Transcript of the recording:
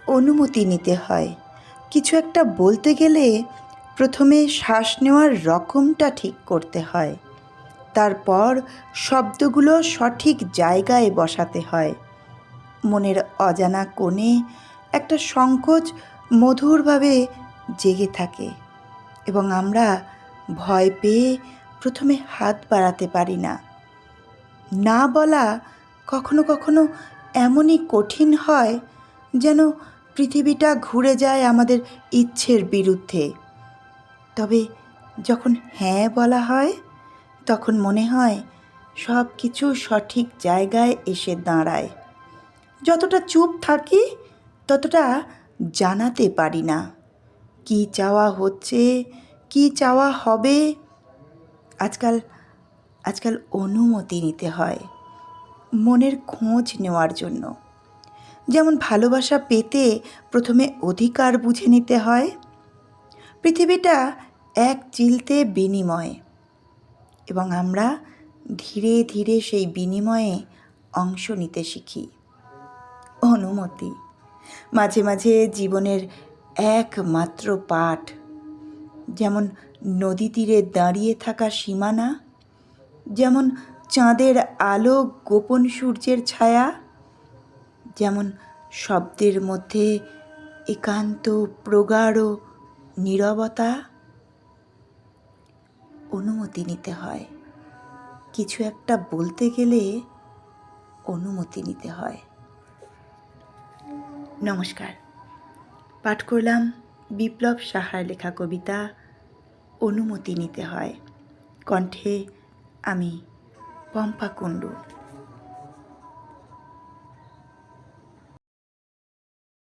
অনুমতি নিতে হয়। কিছু একটা বলতে গেলে প্রথমে শ্বাস নেওয়ার রকমটা ঠিক করতে হয়, তারপর শব্দগুলো সঠিক জায়গায় বসাতে হয়। মনের অজানা কোণে একটা সংকোচ মধুরভাবে জেগে থাকে এবং আমরা ভয় পেয়ে প্রথমে হাত বাড়াতে পারি না। না বলা কখনো কখনো এমনই কঠিন হয় যেন পৃথিবীটা ঘুরে যায় আমাদের ইচ্ছের বিরুদ্ধে। তবে যখন হ্যাঁ বলা হয় তখন মনে হয় সব কিছু সঠিক জায়গায় এসে দাঁড়ায়। যতটা চুপ থাকি ততটা জানাতে পারি না কী চাওয়া হচ্ছে, কী চাওয়া হবে। আজকাল অনুমতি নিতে হয় মনের খোঁজ নেওয়ার জন্য। যেমন ভালোবাসা পেতে প্রথমে অধিকার বুঝে নিতে হয়। পৃথিবীটা এক চিলতে বিনিময় এবং আমরা ধীরে ধীরে সেই বিনিময়ে অংশ নিতে শিখি। অনুমতি মাঝে মাঝে জীবনের একমাত্র পাঠ। যেমন নদী তীরে দাঁড়িয়ে থাকা সীমানা, যেমন চাঁদের আলো গোপন সূর্যের ছায়া, যেমন শব্দের মধ্যে একান্ত প্রগাঢ় নীরবতা। অনুমতি নিতে হয়। কিছু একটা বলতে গেলে অনুমতি নিতে হয়। নমস্কার, পাঠ করলাম বিপ্লব সাহার লেখা কবিতা অনুমতি নিতে হয়। কণ্ঠে আমি পম্পা কুণ্ডু।